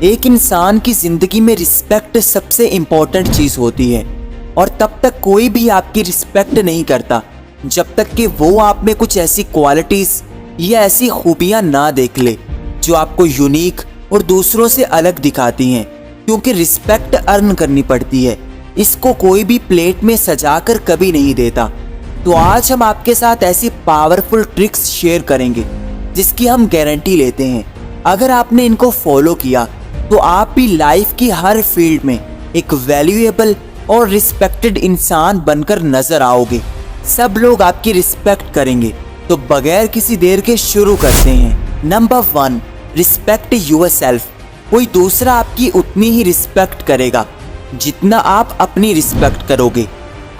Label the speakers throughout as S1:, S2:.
S1: एक इंसान की ज़िंदगी में रिस्पेक्ट सबसे इम्पोर्टेंट चीज़ होती है और तब तक कोई भी आपकी रिस्पेक्ट नहीं करता जब तक कि वो आप में कुछ ऐसी क्वालिटीज़ या ऐसी खूबियाँ ना देख ले जो आपको यूनिक और दूसरों से अलग दिखाती हैं। क्योंकि रिस्पेक्ट अर्न करनी पड़ती है, इसको कोई भी प्लेट में सजाकर कभी नहीं देता। तो आज हम आपके साथ ऐसी पावरफुल ट्रिक्स शेयर करेंगे जिसकी हम गारंटी लेते हैं अगर आपने इनको फॉलो किया तो आप भी लाइफ की हर फील्ड में एक वैल्यूएबल और रिस्पेक्टेड इंसान बनकर नजर आओगे। सब लोग आपकी रिस्पेक्ट करेंगे। तो बगैर किसी देर के शुरू करते हैं। Number 1, respect yourself. कोई दूसरा आपकी उतनी ही रिस्पेक्ट करेगा जितना आप अपनी रिस्पेक्ट करोगे।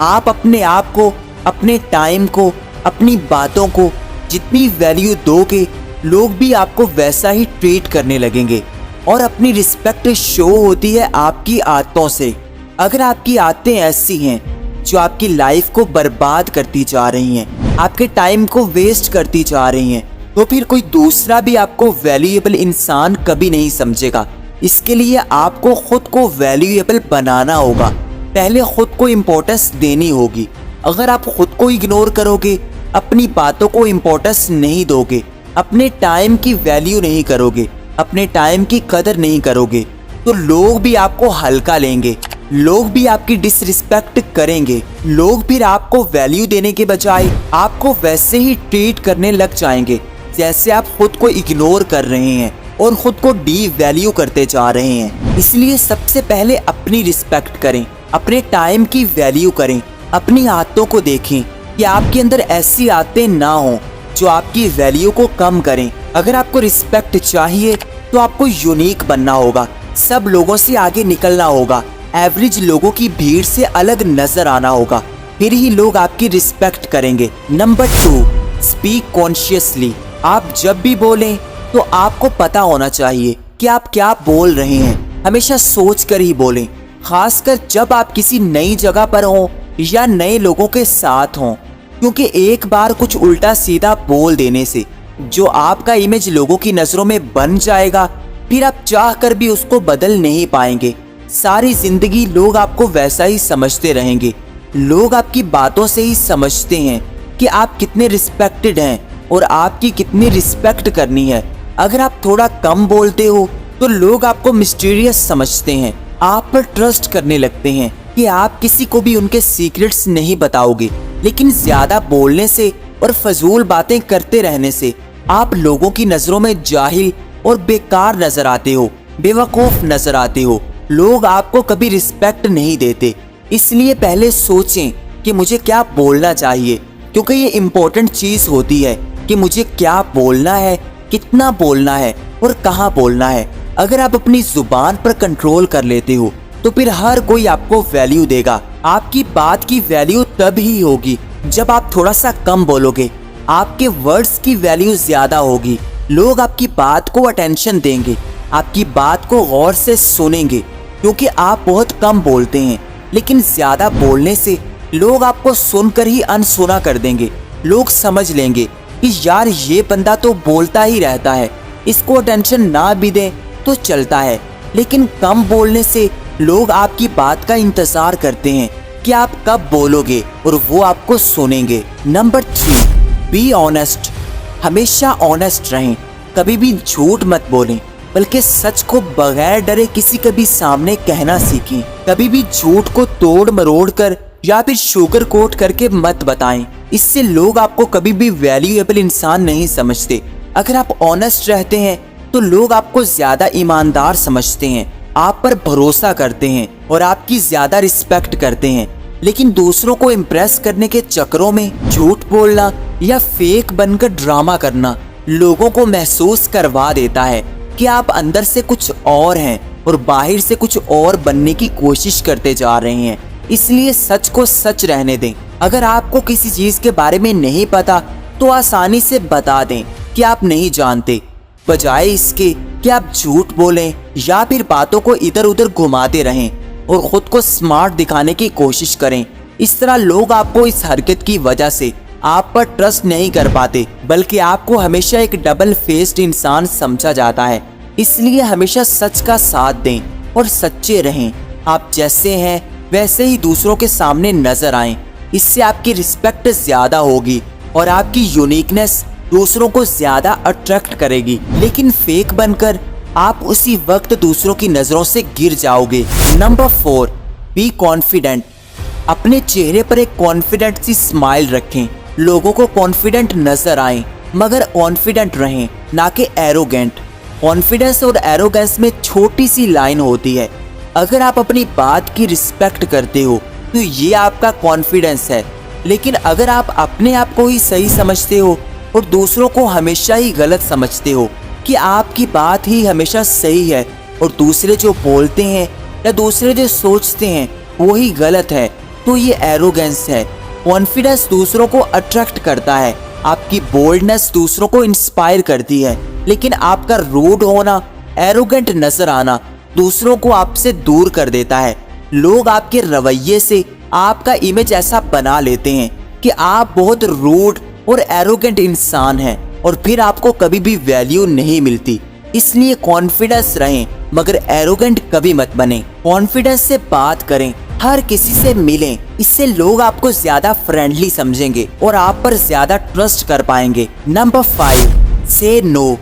S1: आप अपने आप को, अपने टाइम को, अपनी बातों को जितनी वैल्यू दोगे, लोग भी आपको वैसा ही ट्रीट करने लगेंगे। और अपनी रिस्पेक्ट शो होती है आपकी आदतों से। अगर आपकी आदतें ऐसी हैं जो आपकी लाइफ को बर्बाद करती जा रही हैं, आपके टाइम को वेस्ट करती जा रही हैं, तो फिर कोई दूसरा भी आपको वैल्यूएबल इंसान कभी नहीं समझेगा। इसके लिए आपको खुद को वैल्यूएबल बनाना होगा। पहले खुद को इम्पोर्टेंस देनी होगी। अगर आप खुद को इग्नोर करोगे, अपनी बातों को इम्पोर्टेंस नहीं दोगे, अपने टाइम की वैल्यू नहीं करोगे, अपने टाइम की कदर नहीं करोगे, तो लोग भी आपको हल्का लेंगे, लोग भी आपकी डिसरिस्पेक्ट करेंगे। लोग फिर आपको वैल्यू देने के बजाय आपको वैसे ही ट्रीट करने लग जाएंगे जैसे आप खुद को इग्नोर कर रहे हैं और खुद को डी वैल्यू करते जा रहे हैं। इसलिए सबसे पहले अपनी रिस्पेक्ट करें, अपने टाइम की वैल्यू करें, अपनी आदतों को देखें कि आपके अंदर ऐसी आदतें ना हो जो आपकी वैल्यू को कम करें। अगर आपको रिस्पेक्ट चाहिए तो आपको यूनिक बनना होगा, सब लोगों से आगे निकलना होगा, एवरेज लोगों की भीड़ से अलग नजर आना होगा, फिर ही लोग आपकी रिस्पेक्ट करेंगे। Number 2, speak consciously. आप जब भी बोलें तो आपको पता होना चाहिए कि आप क्या बोल रहे हैं। हमेशा सोच कर ही बोलें, खासकर जब आप किसी नई जगह पर हों या नए लोगों के साथ हों। क्योंकि एक बार कुछ उल्टा सीधा बोल देने से जो आपका इमेज लोगों की नज़रों में बन जाएगा, फिर आप चाह कर भी उसको बदल नहीं पाएंगे। सारी जिंदगी लोग आपको वैसा ही समझते रहेंगे। लोग आपकी बातों से ही समझते हैं कि आप कितने रिस्पेक्टेड हैं और आपकी कितनी रिस्पेक्ट करनी है। अगर आप थोड़ा कम बोलते हो तो लोग आपको मिस्टीरियस समझते हैं, आप पर ट्रस्ट करने लगते हैं कि आप किसी को भी उनके सीक्रेट्स नहीं बताओगे। लेकिन ज्यादा बोलने से और फजूल बातें करते रहने से आप लोगों की नजरों में जाहिल और बेकार नजर आते हो, बेवकूफ नजर आते हो। लोग आपको कभी रिस्पेक्ट नहीं देते। इसलिए पहले सोचें कि मुझे क्या बोलना चाहिए, क्योंकि ये इम्पोर्टेंट चीज होती है कि मुझे क्या बोलना है, कितना बोलना है और कहाँ बोलना है। अगर आप अपनी जुबान पर कंट्रोल कर लेते हो तो फिर हर कोई आपको वैल्यू देगा। आपकी बात की वैल्यू तब ही होगी जब आप थोड़ा सा कम बोलोगे, आपके वर्ड्स की वैल्यू ज्यादा होगी। लोग आपकी बात को अटेंशन देंगे, आपकी बात को गौर से सुनेंगे, क्योंकि आप बहुत कम बोलते हैं। लेकिन ज्यादा बोलने से लोग आपको सुनकर ही अनसुना कर देंगे। लोग समझ लेंगे कि यार ये बंदा तो बोलता ही रहता है, इसको अटेंशन ना भी दें तो चलता है। लेकिन कम बोलने से लोग आपकी बात का इंतजार करते हैं कि आप कब बोलोगे और वो आपको सुनेंगे। Number 3, be honest. हमेशा ऑनेस्ट रहें, कभी भी झूठ मत बोलें, बल्कि सच को बगैर डरे किसी के भी सामने कहना सीखें। कभी भी झूठ को तोड़ मरोड़ कर या फिर शुगर कोट करके मत बताएं। इससे लोग आपको कभी भी वैल्यूएबल इंसान नहीं समझते। अगर आप ऑनेस्ट रहते हैं तो लोग आपको ज्यादा ईमानदार समझते हैं, आप पर भरोसा करते हैं और आपकी ज्यादा रिस्पेक्ट करते हैं। लेकिन दूसरों को इम्प्रेस करने के चक्करों में झूठ बोलना या फेक बनकर ड्रामा करना लोगों को महसूस करवा देता है कि आप अंदर से कुछ और हैं और बाहर से कुछ और बनने की कोशिश करते जा रहे हैं। इसलिए सच को सच रहने दें। अगर आपको किसी चीज के बारे में नहीं पता तो आसानी से बता दें कि आप नहीं जानते, बजाय इसके कि आप झूठ बोलें या फिर बातों को इधर उधर घुमाते रहें और खुद को स्मार्ट दिखाने की कोशिश करें। इस तरह लोग आपको इस हरकत की वजह से आप पर ट्रस्ट नहीं कर पाते, बल्कि आपको हमेशा एक डबल फेस्ड इंसान समझा जाता है। इसलिए हमेशा सच का साथ दें और सच्चे रहें। आप जैसे हैं वैसे ही दूसरों के सामने नजर आएं। इससे आपकी रिस्पेक्ट ज्यादा होगी और आपकी यूनिकनेस दूसरों को ज्यादा अट्रैक्ट करेगी। लेकिन फेक बनकर आप उसी वक्त दूसरों की नजरों से गिर जाओगे। Number 4, be confident. अपने चेहरे पर एक कॉन्फिडेंट सी स्माइल रखें। लोगों को कॉन्फिडेंट नजर आए मगर कॉन्फिडेंट रहें, ना कि एरोगेंट। कॉन्फिडेंस और एरोगेंस में छोटी सी लाइन होती है। अगर आप अपनी बात की रिस्पेक्ट करते हो तो ये आपका कॉन्फिडेंस है। लेकिन अगर आप अपने आप को ही सही समझते हो और दूसरों को हमेशा ही गलत समझते हो कि आपकी बात ही हमेशा सही है और दूसरे जो बोलते हैं या दूसरे जो सोचते हैं वो ही गलत है, तो ये एरोगेंस है। कॉन्फिडेंस दूसरों को अट्रैक्ट करता है। आपकी बोल्डनेस दूसरों को इंस्पायर करती है। लेकिन आपका रूड होना, एरोगेंट नजर आना दूसरों को आपसे दूर कर देता है। लोग आपके रवैये से आपका इमेज ऐसा बना लेते हैं कि आप बहुत रूड और एरोगेंट इंसान हैं और फिर आपको कभी भी वैल्यू नहीं मिलती। इसलिए कॉन्फिडेंस रहें मगर एरोगेंट कभी मत बने। कॉन्फिडेंस से बात करें, हर किसी से मिलें। इससे लोग आपको ज्यादा फ्रेंडली समझेंगे और आप पर ज्यादा ट्रस्ट कर पाएंगे। नंबर 5, से नो।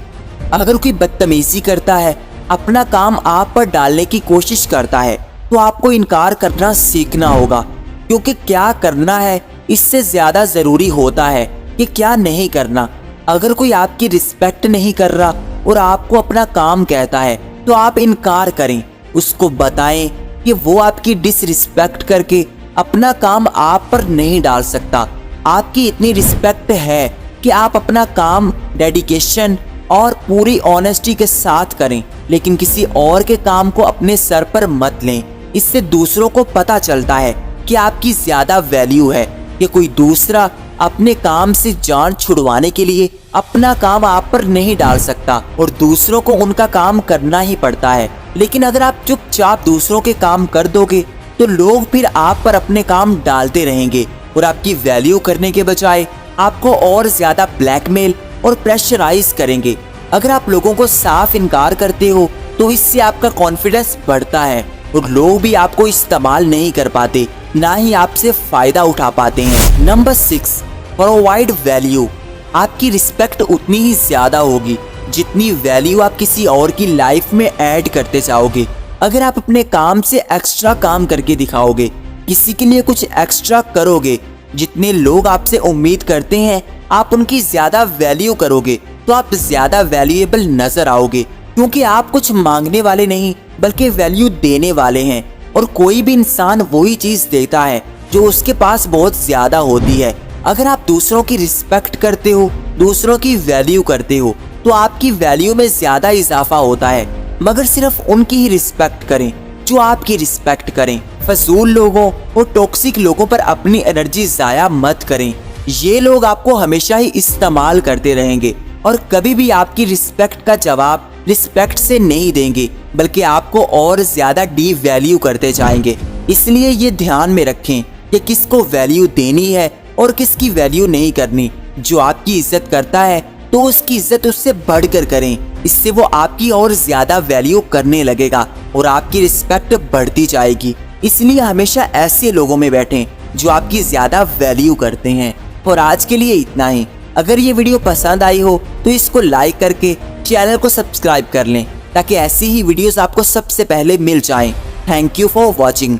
S1: अगर कोई बदतमीजी करता है, अपना काम आप पर डालने की कोशिश करता है, तो आपको इनकार करना सीखना होगा। क्योंकि क्या करना है इससे ज्यादा जरूरी होता है कि क्या नहीं करना। अगर कोई आपकी रिस्पेक्ट नहीं कर रहा और आपको अपना काम कहता है तो आप इनकार करें। उसको बताएं कि वो आपकी डिसरिस्पेक्ट करके अपना काम आप पर नहीं डाल सकता। आपकी इतनी रिस्पेक्ट है कि आप अपना काम डेडिकेशन और पूरी ऑनेस्टी के साथ करें, लेकिन किसी और के काम को अपने सर पर मत लें। इससे दूसरों को पता चलता है कि आपकी ज्यादा वैल्यू है कि कोई दूसरा अपने काम से जान छुड़वाने के लिए अपना काम आप पर नहीं डाल सकता और दूसरों को उनका काम करना ही पड़ता है। लेकिन अगर आप चुपचाप दूसरों के काम कर दोगे तो लोग फिर आप पर अपने काम डालते रहेंगे और आपकी वैल्यू करने के बजाय आपको और ज्यादा ब्लैकमेल और प्रेशराइज करेंगे। अगर आप लोगों को साफ इनकार करते हो तो इससे आपका कॉन्फिडेंस बढ़ता है और लोग भी आपको इस्तेमाल नहीं कर पाते, ना ही आपसे फायदा उठा पाते हैं। Number 6, provide value. आपकी रिस्पेक्ट उतनी ही ज्यादा होगी जितनी वैल्यू आप किसी और की लाइफ में ऐड करते जाओगे। अगर आप अपने काम से एक्स्ट्रा काम करके दिखाओगे, किसी के लिए कुछ एक्स्ट्रा करोगे, जितने लोग आपसे उम्मीद करते हैं आप उनकी ज्यादा वैल्यू करोगे, तो आप ज्यादा वैल्यूएबल नजर आओगे। क्योंकि आप कुछ मांगने वाले नहीं बल्कि वैल्यू देने वाले हैं और कोई भी इंसान वही चीज देता है जो उसके पास बहुत ज्यादा होती है। अगर आप दूसरों की रिस्पेक्ट करते हो, दूसरों की वैल्यू करते हो, तो आपकी वैल्यू में ज्यादा इजाफा होता है। मगर सिर्फ उनकी ही रिस्पेक्ट करें जो आपकी रिस्पेक्ट करें। फजूल लोगों और टॉक्सिक लोगों पर अपनी एनर्जी जाया मत करें। ये लोग आपको हमेशा ही इस्तेमाल करते रहेंगे और कभी भी आपकी रिस्पेक्ट का जवाब रिस्पेक्ट से नहीं देंगे, बल्कि आपको और ज्यादा डी वैल्यू करते जाएंगे। इसलिए ये ध्यान में रखें कि किसको वैल्यू देनी है और किसकी वैल्यू नहीं करनी। जो आपकी इज्जत करता है तो उसकी इज्जत उससे बढ़कर करें। इससे वो आपकी और ज्यादा वैल्यू करने लगेगा और आपकी रिस्पेक्ट बढ़ती जाएगी। इसलिए हमेशा ऐसे लोगों में बैठें जो आपकी ज्यादा वैल्यू करते हैं। और आज के लिए इतना ही। अगर ये वीडियो पसंद आई हो तो इसको लाइक करके चैनल को सब्सक्राइब कर लें ताकि ऐसी ही वीडियोस आपको सबसे पहले मिल जाएं। Thank you for watching.